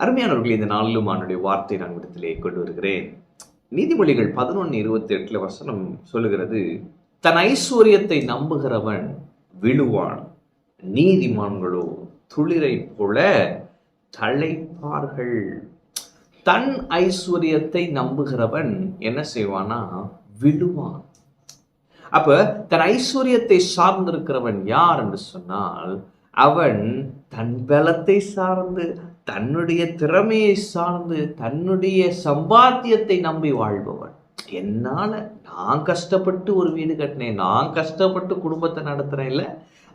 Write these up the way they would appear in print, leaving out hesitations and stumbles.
அருமையானவர்கள், இந்த நாளிலும் அவனுடைய வார்த்தை நான் இடத்திலே கொண்டு வருகிறேன். நீதிமொழிகள் 11:28 வசனம் சொல்லுகிறது, தன் ஐஸ்வர்யத்தை நம்புகிறவன் விழுவான், நீதிமான்களோ துளிரை போல தழைப்பார்கள். தன் ஐஸ்வர்யத்தை நம்புகிறவன் என்ன செய்வானா? விழுவான். அப்ப தன் ஐஸ்வர்யத்தை சார்ந்திருக்கிறவன் யார் என்று சொன்னால், அவன் தன் பலத்தை சார்ந்து, தன்னுடைய திறமையை சார்ந்து, தன்னுடைய சம்பாத்தியத்தை நம்பி வாழ்பவன். என்னால நான் கஷ்டப்பட்டு ஒரு வீடு கட்டினேன், நான் கஷ்டப்பட்டு குடும்பத்தை நடத்துறேன் இல்ல.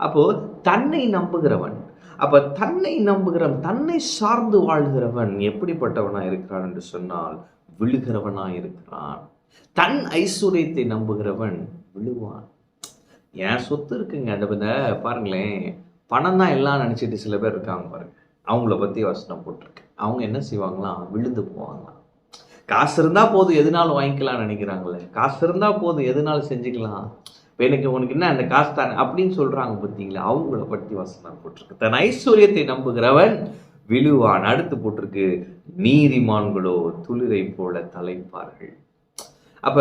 அப்போ தன்னை நம்புகிறவன், அப்ப தன்னை நம்புகிறவன், தன்னை சார்ந்து வாழ்கிறவன் எப்படிப்பட்டவனா இருக்கிறான் என்று சொன்னால் விழுகிறவனா இருக்கிறான். தன் ஐஸ்வர்யத்தை நம்புகிறவன் விழுவான். என் சொத்து இருக்குங்க, அந்த பாருங்களேன், பணம் தான் எல்லாம் நினச்சிட்டு சில பேர் இருக்காங்க பாருங்க, அவங்கள பற்றி வசனம் போட்டிருக்கு. அவங்க என்ன செய்வாங்களாம்? விழுந்து போவாங்களாம். காசு இருந்தால் போதும் எதுனாலும் வாங்கிக்கலாம்னு நினைக்கிறாங்களே, காசு இருந்தால் போதும் எதுனாலும் செஞ்சுக்கலாம், இப்போ எனக்கு உனக்கு என்ன அந்த காசு தானே அப்படின்னு சொல்கிறாங்க பார்த்தீங்களா, அவங்கள பற்றி வசனம் போட்டிருக்கு. தன் ஐஸ்வர்யத்தை நம்புகிறவன் விழுவான். அடுத்து போட்டிருக்கு, நீதிமான்களோ துளிரை போல தழைப்பார்கள். அப்ப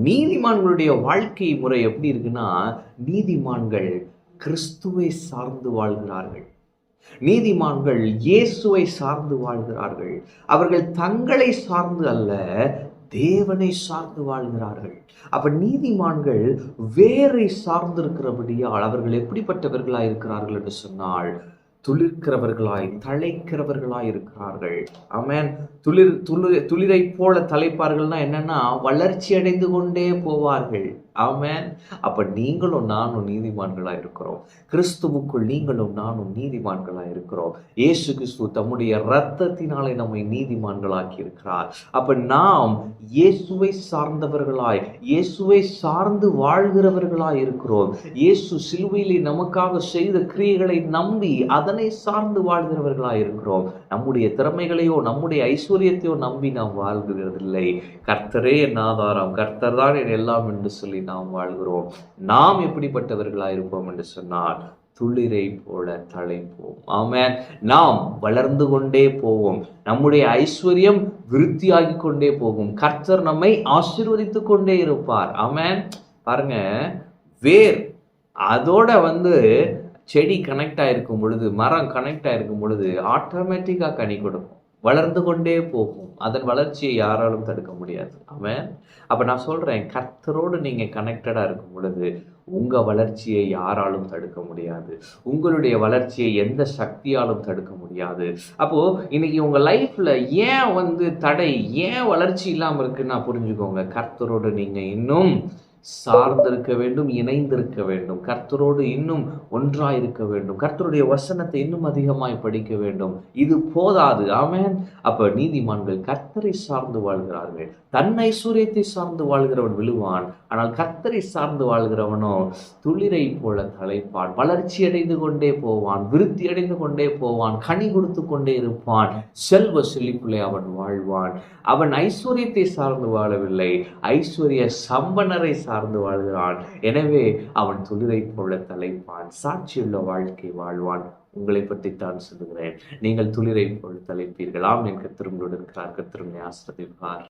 நீதிமான்களுடைய வாழ்க்கை முறை எப்படி இருக்குன்னா, நீதிமான்கள் கிறிஸ்துவை சார்ந்து வாழ்கிறார்கள். நீதிமான்கள் இயேசுவை சார்ந்து வாழ்கிறார்கள். அவர்கள் தங்களை சார்ந்து அல்ல, தேவனை சார்ந்து வாழ்கிறார்கள். அப்ப நீதிமான்கள் வேரை சார்ந்து இருக்கிறபடியால் அவர்கள் எப்படிப்பட்டவர்களாய் இருக்கிறார்கள் என்று சொன்னால், துளிர்க்கிறவர்களாய் தழைக்கிறவர்களாய் இருக்கிறார்கள். ஆமென். துளிரை போல தழைப்பார்கள்னா என்னன்னா, வளர்ச்சி அடைந்து கொண்டே போவார்கள். ஆமென். அப்ப நீங்களும் நானும் நீதிமான்களா இருக்கிறோம். கிறிஸ்துவுக்குள் நீங்களும் நானும் நீதிமான்களா இருக்கிறோம். இயேசு கிறிஸ்து தம்முடைய இரத்தத்தினாலே நம்மை நீதிமான்களாக்கி இருக்கிறார். அப்ப நாம் இயேசுவை சார்ந்தவர்களாய், இயேசுவை சார்ந்து வாழ்கிறவர்களாய் இருக்கிறோம். இயேசு சிலுவையிலே நமக்காக செய்த கிரியைகளை நம்பி அதனை சார்ந்து வாழ்கிறவர்களாய் இருக்கிறோம். நம்முடைய திறமைகளையோ நம்முடைய ஐஸ்வர்யத்தையோ நம்பி நாம் வாழ்கிறதில்லை. கர்த்தரே என் ஆதாரம், கர்த்தர் தான் என் எல்லாம் என்று சொல்லி நாம் வாழ்கிறோம். நாம் எப்படிப்பட்டவர்களாய் இருப்போம் என்று சொன்னால், துளிரை போல தழைப்போம். ஆமென். நாம் வளர்ந்து கொண்டே போவோம். நம்முடைய ஐஸ்வர்யம் விருத்தியாகி கொண்டே போகும். கர்த்தர் நம்மை ஆசீர்வதித்து கொண்டே இருப்பார். ஆமென். பாருங்க, வேர் அதோட செடி கனெக்ட் ஆகிருக்கும் பொழுது, மரம் கனெக்ட் ஆகிருக்கும் பொழுது ஆட்டோமேட்டிக்காக கனி கொடுக்கும், வளர்ந்து கொண்டே போகும். அதன் வளர்ச்சியை யாராலும் தடுக்க முடியாது. ஆமென். அப்போ நான் சொல்கிறேன், கர்த்தரோடு நீங்கள் கனெக்டடாக இருக்கும் பொழுது உங்கள் வளர்ச்சியை யாராலும் தடுக்க முடியாது. உங்களுடைய வளர்ச்சியை எந்த சக்தியாலும் தடுக்க முடியாது. அப்போது இன்னைக்கு உங்கள் லைஃப்பில் ஏன் தடை, ஏன் வளர்ச்சி இல்லாமல் இருக்குன்னா புரிஞ்சுக்கோங்க, கர்த்தரோடு நீங்கள் இன்னும் சார்ந்திருக்க வேண்டும், இணைந்திருக்க வேண்டும், கர்த்தரோடு இன்னும் ஒன்றாயிருக்க வேண்டும், கர்த்தருடைய வசனத்தை இன்னும் அதிகமாய் படிக்க வேண்டும். இது போதாது. ஆமென். அப்ப நீதிமான்கள் கர்த்தரை சார்ந்து வாழ்கிறார்கள். தன் ஐஸ்வர்யத்தை சார்ந்து வாழ்கிறவன் விழுவான், ஆனால் கர்த்தரை சார்ந்து வாழ்கிறவனோ துளிரை போல தழைப்பான், வளர்ச்சி அடைந்து கொண்டே போவான், விருத்தி அடைந்து கொண்டே போவான், கனி கொடுத்து கொண்டே இருப்பான், செல்வ செழிப்புலே அவன் வாழ்வான். அவன் ஐஸ்வர்யத்தை சார்ந்து வாழவில்லை, ஐஸ்வர்ய சம்பனரை சார்ந்து வாழ்கிறான். எனவே அவன் துளிரை போல தழைப்பான், சாட்சியுள்ள வாழ்க்கை வாழ்வான். உங்களை பற்றித்தான் சொல்லுகிறேன். நீங்கள் துளிரை போல் தழைப்பீர்கள். ஆம், என் கர்த்தர் உங்களோடு இருக்கிறார். கர்த்தர் உம்மை ஆசீர்வதிப்பார்.